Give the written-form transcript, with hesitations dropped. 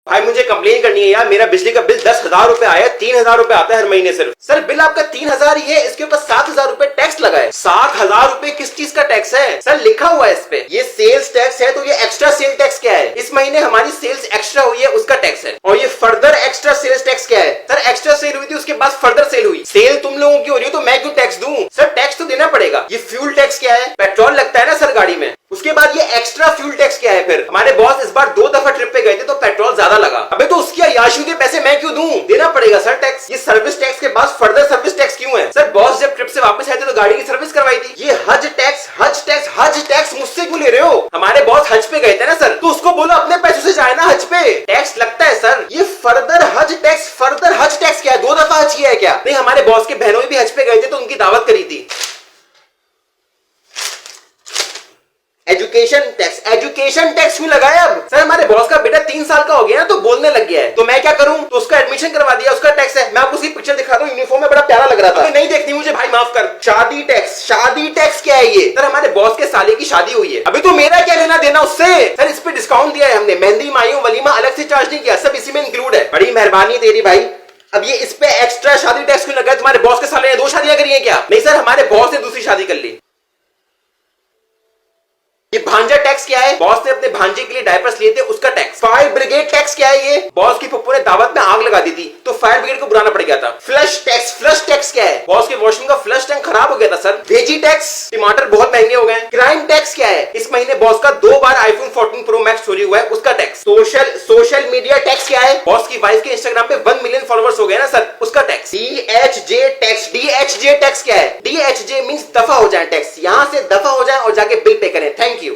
भाई मुझे कंप्लेन करनी है यार, मेरा बिजली का बिल 10,000 रुपए आया, 3,000 रुपए आता है हर महीने सिर्फ। सर बिल आपका 3,000 ही है, इसके ऊपर 7,000 रुपए टैक्स लगा है। 7,000 रुपए किस चीज का टैक्स है सर? लिखा हुआ है इस पे, ये सेल्स टैक्स है। तो ये एक्स्ट्रा सेल टैक्स क्या है? इस महीने हमारी सेल्स एक्स्ट्रा हुई है उसका टैक्स है। और ये फर्दर एक्स्ट्रा सेल्स टैक्स क्या है? सर एक्स्ट्रा सेल हुई थी उसके बाद फर्दर सेल हुई, सेल तुम लोगों की हो रही हो तो मैं क्यों टैक्स दूं? सर टैक्स तो देना पड़ेगा। ये फ्यूल टैक्स क्या है? पेट्रोल लगता है ना सर गाड़ी में, उसके बाद ये एक्स्ट्रा फ्यूल टैक्स क्या है? फिर हमारे बॉस इस बार 2 दफा ट्रिप पे गए थे तो पेट्रोल ज्यादा लगा। अबे तो उसकी अय्याशी के पैसे मैं क्यों दूं? देना पड़ेगा सर टैक्स। ये सर्विस टैक्स के बाद फर्दर सर्विस टैक्स क्यों है? सर बॉस जब ट्रिप से वापस आए थे तो गाड़ी की सर्विस करवाई थी। ये हज टैक्स मुझसे क्यों ले रहे हो? हमारे बॉस हज पे गए थे ना सर, तो उसको बोलो अपने पैसों से जाए ना हज पे, टैक्स लगता है सर। ये फर्दर हज टैक्स क्या है? 2 दफा हज किया है क्या? नहीं, हमारे बॉस के बहनों भी हज पे गए थे तो उनकी दावत करी थी। एजुकेशन टैक्स क्यों लगाया? अब सर हमारे बॉस का बेटा 3 साल का हो गया ना तो बोलने लग गया है, तो मैं क्या करूं? तो उसका एडमिशन करवा दिया, उसका टैक्स है। मैं आपको उसकी पिक्चर दिखा दूं, यूनिफॉर्म में बड़ा प्यारा लग रहा था। नहीं देखनी मुझे भाई, माफ कर। शादी टैक्स क्या है ये? सर हमारे बॉस के साले की शादी हुई है, अभी तो मेरा क्या लेना देना उससे? सर इस पे डिस्काउंट दिया है हमने, मेहंदी मायूं वलीमा अलग से चार्ज नहीं किया, सब इसी में इंक्लूड है। बड़ी मेहरबानी तेरी भाई। अब ये इस पे एक्स्ट्रा शादी टैक्स क्यों लगा? तुम्हारे बॉस के साले ने 2 शादियां करी है क्या? नहीं सर, हमारे बॉस ने दूसरी शादी कर ली। ये भांजा टैक्स क्या है? बॉस ने अपने भांजे के लिए डायपर्स लिए थे उसका टैक्स। फायर ब्रिगेड टैक्स क्या है? ये बॉस की पप्पू ने दावत में आग लगा दी थी तो फायर ब्रिगेड को बुलाना पड़ गया था। फ्लश टैक्स क्या है? बॉस के वॉशरूम का फ्लश टैंक खराब हो गया था सर। वेजी टैक्स, टमाटर बहुत महंगे हो गए। क्राइम टैक्स क्या है? इस महीने बॉस का 2 बार आईफोन 14 प्रो मैक्स चोरी हुआ है उसका टैक्स। सोशल मीडिया टैक्स क्या है? बॉस की वाइफ के इंस्टाग्राम पे 1 मिलियन फॉलोअर्स हो गए ना सर, उसका टैक्स। डीएचजे टैक्स क्या है? डीएचजे मींस दफा हो जाए टैक्स, यहां से दफा हो जाए और जाके बिल पे करें। Thank you.